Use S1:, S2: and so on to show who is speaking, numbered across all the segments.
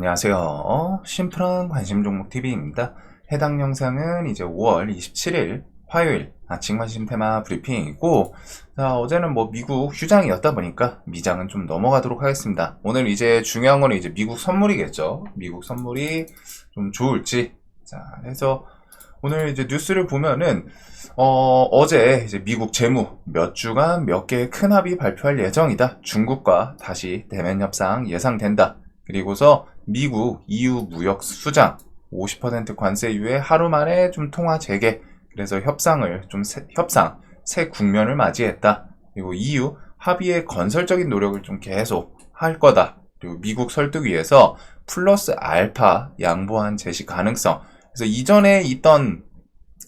S1: 안녕하세요. 심플한 관심 종목 TV입니다. 해당 영상은 이제 5월 27일 화요일 아침 관심 테마 브리핑이고, 자, 어제는 미국 휴장이었다 보니까 미장은 좀 넘어가도록 하겠습니다. 오늘 이제 중요한 거는 이제 미국 선물이겠죠. 미국 선물이 좀 좋을지. 자, 그래서 오늘 이제 뉴스를 보면은 어제 이제 미국 재무 몇 주간 몇 개의 큰 합의 발표할 예정이다. 중국과 다시 대면 협상 예상된다. 그리고서 미국 EU 무역 수장 50% 관세 이후에 하루 만에 좀 통화 재개. 그래서 협상을 좀 새 국면을 맞이했다. 그리고 EU 합의의 건설적인 노력을 좀 계속 할 거다. 그리고 미국 설득 위해서 플러스 알파 양보한 제시 가능성. 그래서 이전에 있던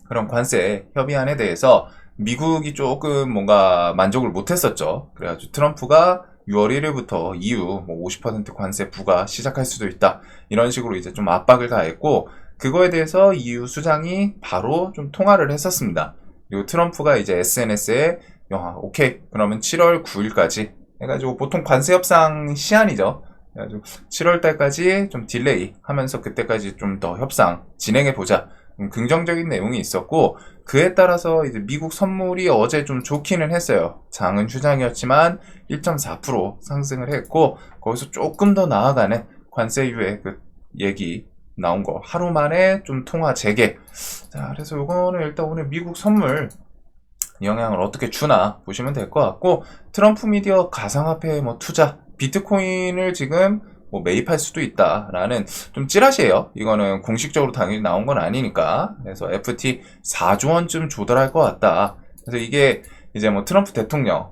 S1: 그런 관세 협의안에 대해서 미국이 조금 뭔가 만족을 못했었죠. 그래가지고 트럼프가 6월 1일부터 EU 50% 관세 부과 시작할 수도 있다. 이런 식으로 이제 좀 압박을 가했고, 그거에 대해서 EU 수장이 바로 좀 통화를 했었습니다. 그리고 트럼프가 이제 SNS에 오케이, 그러면 7월 9일까지 해가지고, 보통 관세 협상 시한이죠. 그래가지고 7월 달까지 좀 딜레이 하면서 그때까지 좀 더 협상 진행해 보자. 긍정적인 내용이 있었고, 그에 따라서 이제 미국 선물이 어제 좀 좋기는 했어요. 장은 휴장이었지만 1.4% 상승을 했고, 거기서 조금 더 나아가는 관세 유예 그 얘기 나온 거 하루 만에 좀 통화 재개. 자, 그래서 요거는 일단 오늘 미국 선물 영향을 어떻게 주나 보시면 될 것 같고, 트럼프 미디어 가상화폐 투자, 비트코인을 지금 매입할 수도 있다라는 좀 찌라시예요. 이거는 공식적으로 당연히 나온 건 아니니까. 그래서 FT 4조 원쯤 조달할 것 같다. 그래서 이게 이제 트럼프 대통령,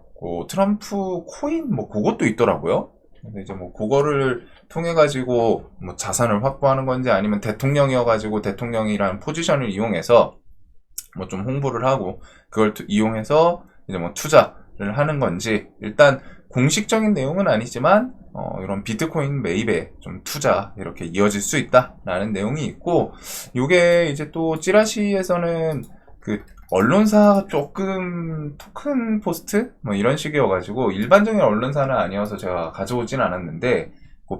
S1: 트럼프 코인 그것도 있더라고요. 그래서 이제 그거를 통해 가지고 자산을 확보하는 건지, 아니면 대통령이어가지고 대통령이라는 포지션을 이용해서 좀 홍보를 하고 그걸 이용해서 이제 투자를 하는 건지, 일단 공식적인 내용은 아니지만 이런 비트코인 매입에 좀 투자 이렇게 이어질 수 있다라는 내용이 있고, 요게 이제 또 찌라시에서는 그 언론사 조금 토큰 포스트 이런 식이어가지고 일반적인 언론사는 아니어서 제가 가져오진 않았는데,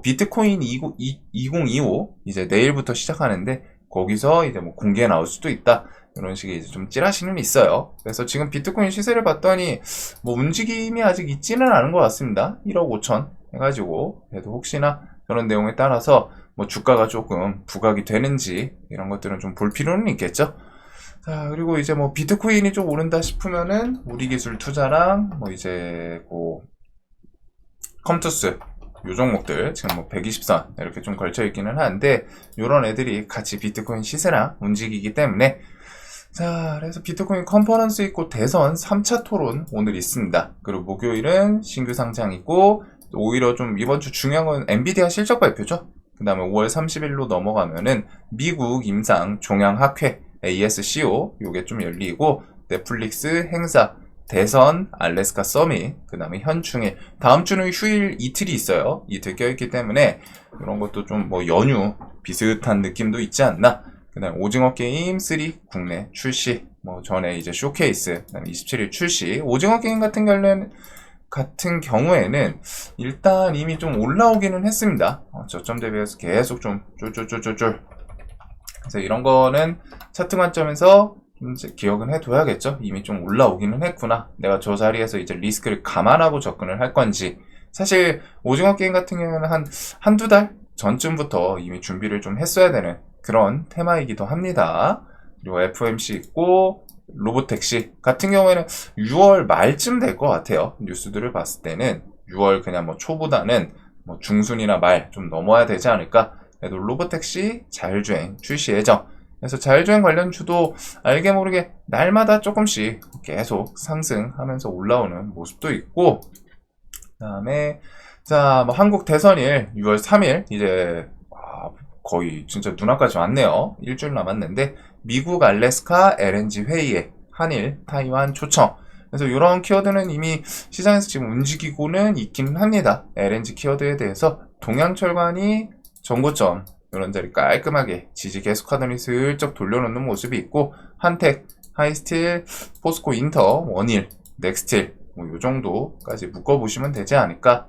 S1: 비트코인 2025 이제 내일부터 시작하는데 거기서 이제 공개에 나올 수도 있다. 이런 식의 이제 좀 찌라시는 있어요. 그래서 지금 비트코인 시세를 봤더니 움직임이 아직 있지는 않은 것 같습니다. 1억 5천 해가지고, 그래도 혹시나 그런 내용에 따라서 주가가 조금 부각이 되는지 이런 것들은 좀 볼 필요는 있겠죠. 자, 그리고 이제 비트코인이 좀 오른다 싶으면은 우리기술 투자랑 이제 컴투스 요 종목들 지금 120선 이렇게 좀 걸쳐 있기는 한데, 요런 애들이 같이 비트코인 시세랑 움직이기 때문에, 자, 그래서 비트코인 컨퍼런스 있고 대선 3차 토론 오늘 있습니다. 그리고 목요일은 신규 상장 있고, 오히려 좀 이번 주 중요한 건 엔비디아 실적 발표죠. 그 다음에 5월 30일로 넘어가면은 미국 임상 종양학회 ASCO 요게 좀 열리고, 넷플릭스 행사, 대선, 알래스카 서밋, 그 다음에 현충일, 다음 주는 휴일 이틀이 있어요. 이틀 껴있기 때문에 이런 것도 좀 연휴 비슷한 느낌도 있지 않나. 그 다음에 오징어 게임 3 국내 출시, 전에 이제 쇼케이스, 그 다음에 27일 출시. 오징어 게임 같은 경우에는 일단 이미 좀 올라오기는 했습니다. 저점 대비해서 계속 좀 쫄쫄쫄쫄쫄. 그래서 이런 거는 차트 관점에서 기억은 해둬야겠죠. 이미 좀 올라오기는 했구나. 내가 저 자리에서 이제 리스크를 감안하고 접근을 할 건지. 사실 오징어 게임 같은 경우는 한두 달 전쯤부터 이미 준비를 좀 했어야 되는 그런 테마이기도 합니다. 그리고 FMC 있고, 로보택시 같은 경우에는 6월 말쯤 될 것 같아요. 뉴스들을 봤을 때는 6월 그냥 초보다는 중순이나 말 좀 넘어야 되지 않을까. 그래도 로보택시 자율주행 출시 예정. 그래서 자율주행 관련주도 알게 모르게 날마다 조금씩 계속 상승하면서 올라오는 모습도 있고, 그 다음에 자, 한국 대선일 6월 3일 이제 거의 진짜 눈앞까지 왔네요. 일주일 남았는데, 미국 알래스카 LNG 회의에 한일 타이완 초청. 그래서 이런 키워드는 이미 시장에서 지금 움직이고는 있기는 합니다. LNG 키워드에 대해서 동양철관이 정고점 이런 자리 깔끔하게 지지 계속하더니 슬쩍 돌려놓는 모습이 있고, 한택, 하이스틸, 포스코 인터, 원일, 넥스틸 요 정도까지 묶어보시면 되지 않을까.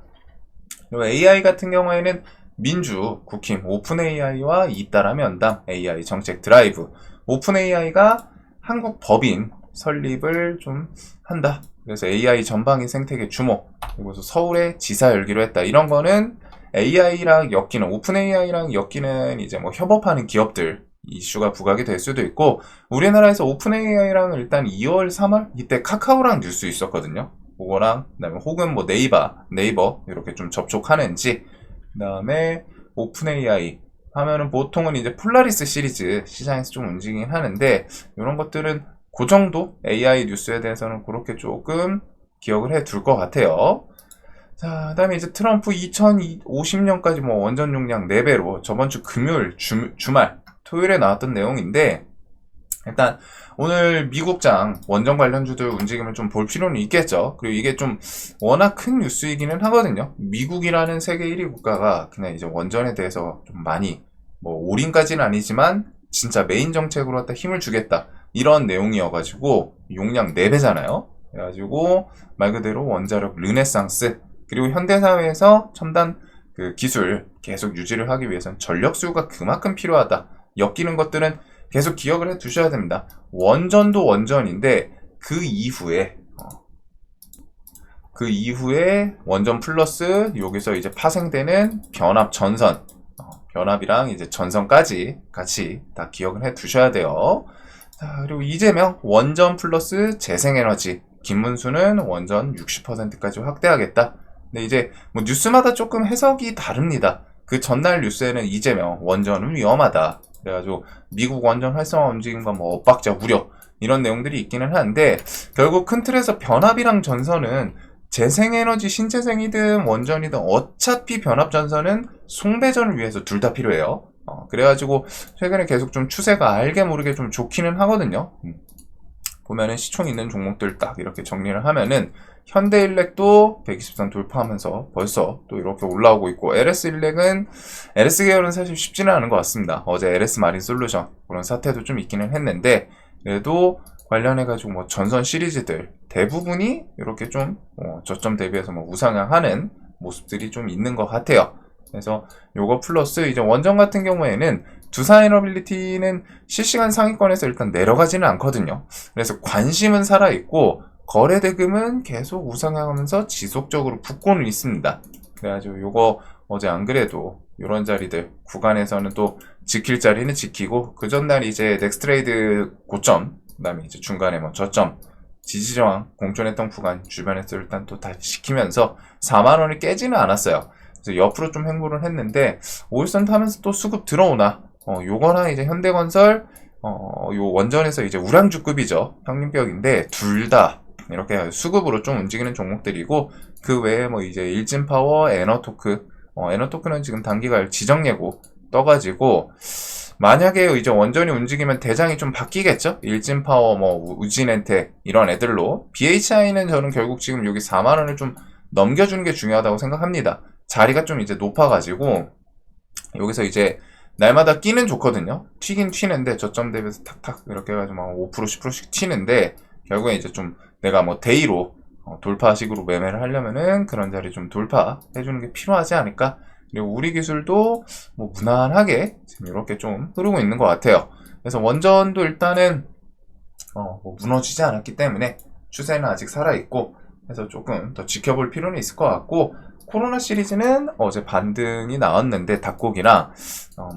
S1: AI 같은 경우에는 민주, 국힘, 오픈 AI와 잇따라 면담, AI 정책 드라이브. 오픈 AI가 한국 법인 설립을 좀 한다. 그래서 AI 전방위 생태계 주목. 그리고 서울에 지사 열기로 했다. 이런 거는 AI랑 엮이는, 오픈 AI랑 엮이는 이제 뭐 협업하는 기업들 이슈가 부각이 될 수도 있고, 우리나라에서 오픈 AI랑 일단 2월, 3월 이때 카카오랑 뉴스 있었거든요. 그거랑 그다음에 혹은 뭐 네이버 이렇게 좀 접촉하는지, 그다음에 오픈 AI 하면은 보통은 이제 폴라리스 시리즈 시장에서 좀 움직이긴 하는데, 이런 것들은 그 정도 AI 뉴스에 대해서는 그렇게 조금 기억을 해 둘 것 같아요. 자, 그 다음에 이제 트럼프 2050년까지 뭐 원전 용량 4배로 저번 주 금요일 주말 토요일에 나왔던 내용인데, 일단 오늘 미국장 원전 관련주들 움직임을 좀 볼 필요는 있겠죠. 그리고 이게 좀 워낙 큰 뉴스이기는 하거든요. 미국이라는 세계 1위 국가가 그냥 이제 원전에 대해서 좀 많이 뭐 올인까지는 아니지만 진짜 메인 정책으로 갖다 힘을 주겠다, 이런 내용이어가지고 용량 4배잖아요. 그래가지고 말 그대로 원자력 르네상스, 그리고 현대사회에서 첨단 그 기술 계속 유지를 하기 위해서는 전력 수요가 그만큼 필요하다. 엮이는 것들은 계속 기억을 해 두셔야 됩니다. 원전도 원전인데 그 이후에 원전 플러스 여기서 이제 파생되는 변압 전선, 변압이랑 이제 전선까지 같이 다 기억을 해 두셔야 돼요. 자, 그리고 이재명 원전 플러스 재생에너지, 김문수는 원전 60%까지 확대하겠다. 근데 이제 뭐 뉴스마다 조금 해석이 다릅니다. 그 전날 뉴스에는 이재명 원전은 위험하다, 그래가지고 미국 원전 활성화 움직임과 뭐 엇박자 우려, 이런 내용들이 있기는 하는데, 결국 큰 틀에서 변압이랑 전선은 재생에너지 신재생이든 원전이든 어차피 변압 전선은 송배전을 위해서 둘 다 필요해요. 그래가지고 최근에 계속 좀 추세가 알게 모르게 좀 좋기는 하거든요. 보면은 시총 있는 종목들 딱 이렇게 정리를 하면은 현대일렉도 120선 돌파하면서 벌써 또 이렇게 올라오고 있고, LS 계열은 사실 쉽지는 않은 것 같습니다. 어제 LS 마린 솔루션 그런 사태도 좀 있기는 했는데, 그래도 관련해가지고 뭐 전선 시리즈들 대부분이 이렇게 좀 저점 대비해서 뭐 우상향하는 모습들이 좀 있는 것 같아요. 그래서 요거 플러스 이제 원전 같은 경우에는 두산에너빌리티는 실시간 상위권에서 일단 내려가지는 않거든요. 그래서 관심은 살아있고 거래대금은 계속 우상향하면서 지속적으로 붙고는 있습니다. 그래가지고 요거 어제 안 그래도 요런 자리들 구간에서는 또 지킬 자리는 지키고, 그 전날 이제 넥스트레이드 고점, 그 다음에 이제 중간에 뭐 저점 지지저항 공존했던 구간 주변에서 일단 또 다시 지키면서 4만원을 깨지는 않았어요. 그래서 옆으로 좀 횡보를 했는데 5일선 타면서 또 수급 들어오나, 요거나 이제 현대건설 요 원전에서 이제 우량주급이죠. 형님벽인데 둘 다 이렇게 수급으로 좀 움직이는 종목들이고, 그 외에 뭐 이제 일진파워, 에너토크는 지금 단기간 지정예고 떠가지고, 만약에 이제 원전이 움직이면 대장이 좀 바뀌겠죠? 일진파워, 뭐 우진엔텍 이런 애들로. BHI는 저는 결국 지금 여기 4만원을 좀 넘겨주는 게 중요하다고 생각합니다. 자리가 좀 이제 높아가지고 여기서 이제 날마다 끼는 좋거든요. 튀긴 튀는데 저점 대비해서 탁탁 이렇게 해가지고 막 5% 10%씩 튀는데, 결국에 이제 좀 내가 뭐 데이로 돌파식으로 매매를 하려면은 그런 자리 좀 돌파해주는 게 필요하지 않을까. 그리고 우리 기술도 뭐 무난하게 지금 이렇게 좀 흐르고 있는 것 같아요. 그래서 원전도 일단은 뭐 무너지지 않았기 때문에 추세는 아직 살아있고, 그래서 조금 더 지켜볼 필요는 있을 것 같고, 코로나 시리즈는 어제 반등이 나왔는데 닭고기나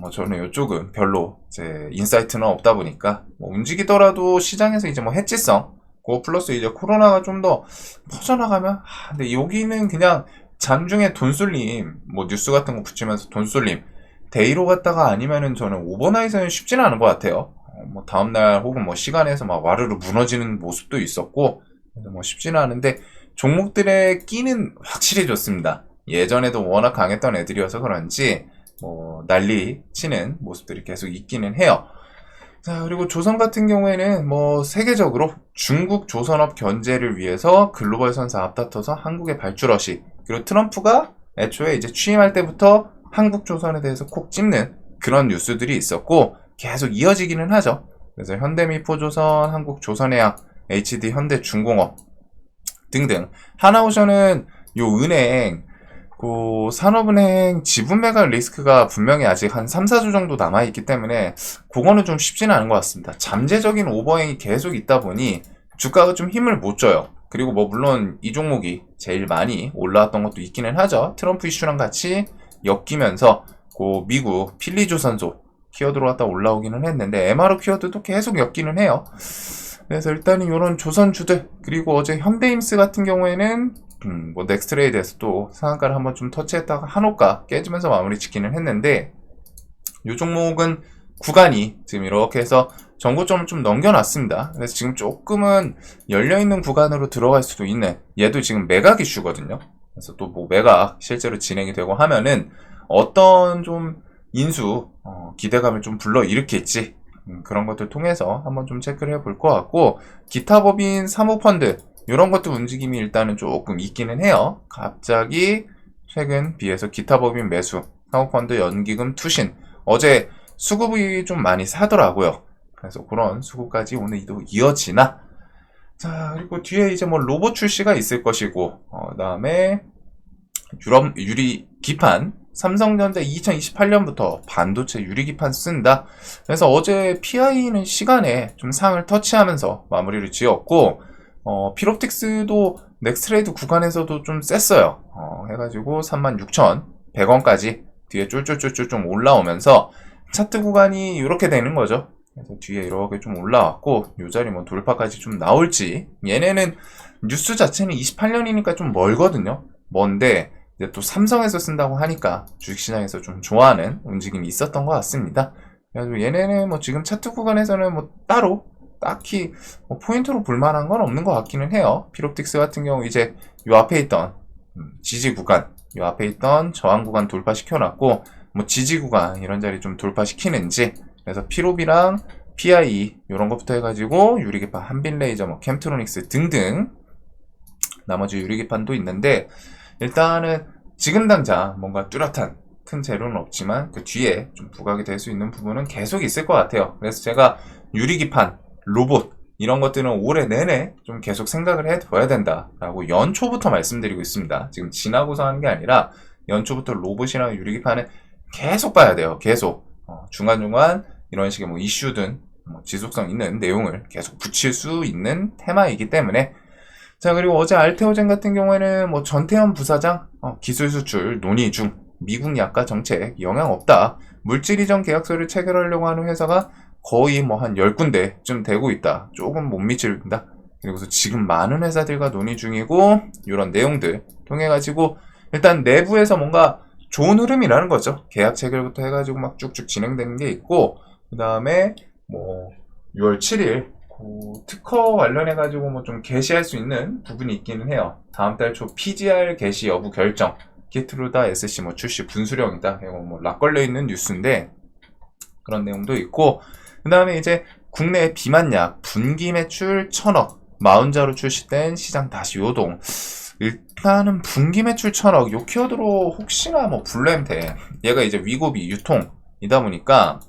S1: 뭐 저는 이쪽은 별로 이제 인사이트는 없다 보니까 뭐 움직이더라도 시장에서 이제 뭐 해지성 그거 플러스 이제 코로나가 좀 더 퍼져나가면, 근데 여기는 그냥 장중에 돈쏠림 뭐 뉴스 같은 거 붙이면서 돈쏠림 데이로 갔다가 아니면은 저는 오버나잇은 쉽지는 않은 것 같아요. 뭐 다음날 혹은 뭐 시간에서 막 와르르 무너지는 모습도 있었고, 그래서 뭐 쉽지는 않은데 종목들의 끼는 확실히 좋습니다. 예전에도 워낙 강했던 애들이어서 그런지 뭐 난리 치는 모습들이 계속 있기는 해요. 자, 그리고 조선 같은 경우에는 뭐 세계적으로 중국 조선업 견제를 위해서 글로벌 선사 앞다퉈서 한국의 발주러시, 그리고 트럼프가 애초에 이제 취임할 때부터 한국 조선에 대해서 콕 찝는 그런 뉴스들이 있었고 계속 이어지기는 하죠. 그래서 현대미포조선, 한국조선해양, HD 현대중공업 등등. 하나오션은 요 은행 그 산업은행 지분 매각 리스크가 분명히 아직 한 3, 4주 정도 남아있기 때문에 그거는 좀 쉽지는 않은 것 같습니다. 잠재적인 오버행이 계속 있다 보니 주가가 좀 힘을 못 줘요. 그리고 뭐 물론 이 종목이 제일 많이 올라왔던 것도 있기는 하죠. 트럼프 이슈랑 같이 엮이면서 그 미국 필리조선소 키워드로 갖다 올라오기는 했는데 MRO 키워드도 계속 엮이는 해요. 그래서 일단은 이런 조선주들, 그리고 어제 현대임스 같은 경우에는 뭐 넥스트레이드에서도 상한가를 한번 좀 터치했다가 한호가 깨지면서 마무리 짓기는 했는데, 이 종목은 구간이 지금 이렇게 해서 전고점을 좀 넘겨놨습니다. 그래서 지금 조금은 열려있는 구간으로 들어갈 수도 있는, 얘도 지금 매각 이슈거든요. 그래서 또 뭐 매각 실제로 진행이 되고 하면은 어떤 좀 인수 기대감을 좀 불러일으킬지 그런 것들 통해서 한번 좀 체크를 해볼 것 같고, 기타 법인 사모펀드 이런 것도 움직임이 일단은 조금 있기는 해요. 갑자기 최근 비해서 기타 법인 매수, 사모펀드 연기금 투신, 어제 수급이 좀 많이 사더라고요. 그래서 그런 수급까지 오늘도 이어지나. 자, 그리고 뒤에 이제 뭐 로봇 출시가 있을 것이고, 그다음에 유리 기판, 삼성전자 2028년부터 반도체 유리기판 쓴다. 그래서 어제 PI는 시간에 좀 상을 터치하면서 마무리를 지었고, 필옵틱스도 넥스트레이드 구간에서도 좀 셌어요. 해가지고 36,100원까지 뒤에 쫄쫄쫄쫄 좀 올라오면서 차트 구간이 이렇게 되는 거죠. 그래서 뒤에 이렇게 좀 올라왔고, 요 자리 뭐 돌파까지 좀 나올지. 얘네는 뉴스 자체는 28년이니까 좀 멀거든요. 먼데 이제 또 삼성에서 쓴다고 하니까 주식시장에서 좀 좋아하는 움직임이 있었던 것 같습니다. 그래서 얘네는 뭐 지금 차트 구간에서는 뭐 따로 딱히 뭐 포인트로 볼만한 건 없는 것 같기는 해요. 필옵틱스 같은 경우 이제 요 앞에 있던 지지 구간, 요 앞에 있던 저항 구간 돌파시켜놨고, 뭐 지지 구간 이런 자리 좀 돌파시키는지. 그래서 필옵이랑 PI 이런 것부터 해가지고 유리기판, 한빛레이저, 뭐 캠트로닉스 등등 나머지 유리기판도 있는데, 일단은 지금 당장 뭔가 뚜렷한 큰 재료는 없지만 그 뒤에 좀 부각이 될 수 있는 부분은 계속 있을 것 같아요. 그래서 제가 유리기판, 로봇 이런 것들은 올해 내내 좀 계속 생각을 해둬야 된다라고 연초부터 말씀드리고 있습니다. 지금 지나고서 하는 게 아니라 연초부터 로봇이나 유리기판은 계속 봐야 돼요. 계속 중간중간 이런 식의 뭐 이슈든 뭐 지속성 있는 내용을 계속 붙일 수 있는 테마이기 때문에. 자, 그리고 어제 알테오젠 같은 경우에는 뭐 전태현 부사장 기술 수출 논의 중, 미국 약가 정책 영향 없다, 물질 이전 계약서를 체결하려고 하는 회사가 거의 뭐 한 10군데쯤 되고 있다, 조금 못 미친다. 그리고서 지금 많은 회사들과 논의 중이고, 이런 내용들 통해 가지고 일단 내부에서 뭔가 좋은 흐름이라는 거죠. 계약 체결부터 해가지고 막 쭉쭉 진행되는 게 있고, 그 다음에 뭐 6월 7일 특허 관련해가지고 뭐 좀 게시할 수 있는 부분이 있기는 해요. 다음 달 초 PGR 게시 여부 결정, 키트루다 SC 뭐 출시 분수령이다, 이거 뭐 락 걸려 있는 뉴스인데 그런 내용도 있고, 그 다음에 이제 국내 비만약 분기 매출 1,000억, 마운자로 출시된 시장 다시 요동. 일단은 분기 매출 1,000억 요 키워드로 혹시나 뭐 블루엠텍, 얘가 이제 위고비 유통이다 보니까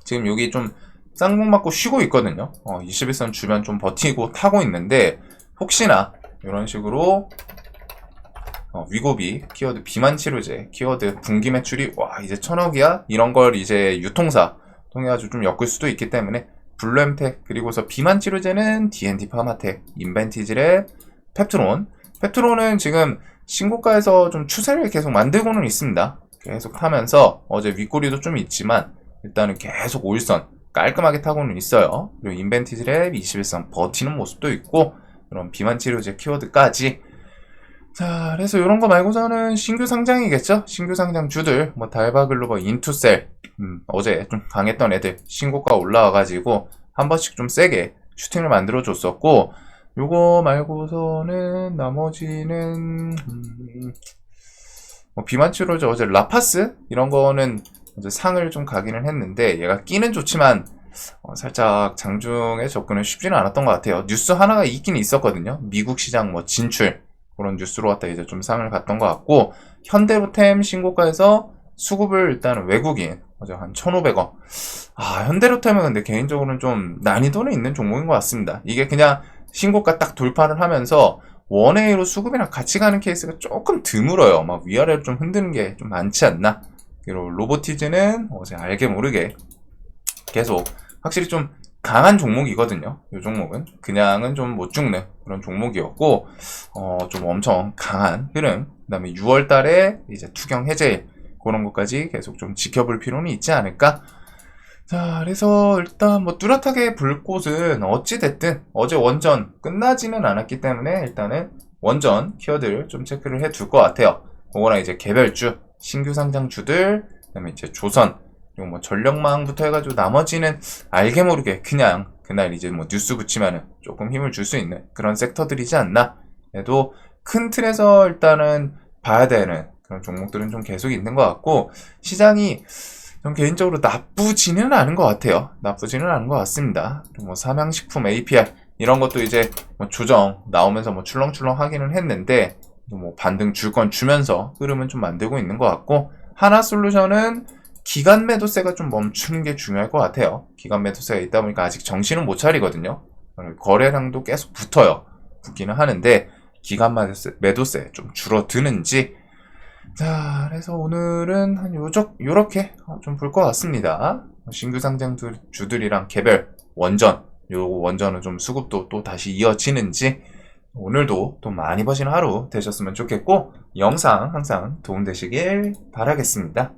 S1: 지금 여기 좀 쌍목 맞고 쉬고 있거든요. 21선 주변 좀 버티고 타고 있는데, 혹시나 이런 식으로 위고비 키워드, 비만 치료제 키워드 분기 매출이 와 이제 1,000억이야 이런 걸 이제 유통사 통해 가지고 좀 엮을 수도 있기 때문에 블루엠텍, 그리고서 비만 치료제는 D&D 파마텍, 인벤티질의 펩트론은 지금 신고가에서 좀 추세를 계속 만들고는 있습니다. 계속 타면서 어제 윗꼬리도 좀 있지만 일단은 계속 5일선 깔끔하게 타고는 있어요. 그리고 인벤티질의 21선 버티는 모습도 있고, 이런 비만 치료제 키워드까지. 자, 그래서 이런 거 말고서는 신규 상장이겠죠? 신규 상장 주들, 뭐 달바글로버, 인투셀, 어제 좀 강했던 애들 신고가 올라와가지고 한 번씩 좀 세게 슈팅을 만들어줬었고, 요거 말고서는 나머지는 뭐 비만 치료제 어제 라파스 이런 거는 이제 상을 좀 가기는 했는데, 얘가 끼는 좋지만 살짝 장중에 접근은 쉽지는 않았던 것 같아요. 뉴스 하나가 있긴 있었거든요. 미국 시장 뭐 진출 그런 뉴스로 갖다 이제 좀 상을 갔던 것 같고, 현대로템 신고가에서 수급을 일단 외국인 어제 한 1,500원. 현대로템은 근데 개인적으로는 좀 난이도는 있는 종목인 것 같습니다. 이게 그냥 신고가 딱 돌파를 하면서 원웨이로 수급이랑 같이 가는 케이스가 조금 드물어요. 막 위아래로 좀 흔드는 게 좀 많지 않나. 그리고 로보티즈는 어제 알게 모르게 계속 확실히 좀 강한 종목이거든요. 이 종목은 그냥은 좀 못 죽는 그런 종목이었고, 좀 엄청 강한 흐름. 그다음에 6월 달에 이제 투경 해제 그런 것까지 계속 좀 지켜볼 필요는 있지 않을까. 자, 그래서 일단 뭐 뚜렷하게 볼 곳은 어찌됐든 어제 원전 끝나지는 않았기 때문에 일단은 원전 키워드를 좀 체크를 해둘 것 같아요. 그거랑 이제 개별주, 신규 상장주들, 그다음에 이제 조선, 그리고 뭐 전력망부터 해가지고 나머지는 알게 모르게 그냥 그날 이제 뭐 뉴스 붙이면은 조금 힘을 줄 수 있는 그런 섹터들이지 않나. 그래도 큰 틀에서 일단은 봐야 되는 그런 종목들은 좀 계속 있는 것 같고, 시장이 전 개인적으로 나쁘지는 않은 것 같아요. 나쁘지는 않은 것 같습니다. 뭐 삼양식품 APR 이런 것도 이제 뭐 조정 나오면서 뭐 출렁출렁 하기는 했는데, 뭐 반등 줄 건 주면서 흐름은 좀 만들고 있는 것 같고, 하나솔루션은 기간 매도세가 좀 멈추는 게 중요할 것 같아요. 기간 매도세가 있다 보니까 아직 정신은 못 차리거든요. 거래량도 계속 붙어요. 붙기는 하는데 기간 매도세 좀 줄어드는지. 자, 그래서 오늘은 한 요렇게 좀 볼 것 같습니다. 신규 상장 주들이랑 개별 원전, 요 원전은 좀 수급도 또 다시 이어지는지. 오늘도 돈 많이 버시는 하루 되셨으면 좋겠고, 영상 항상 도움되시길 바라겠습니다.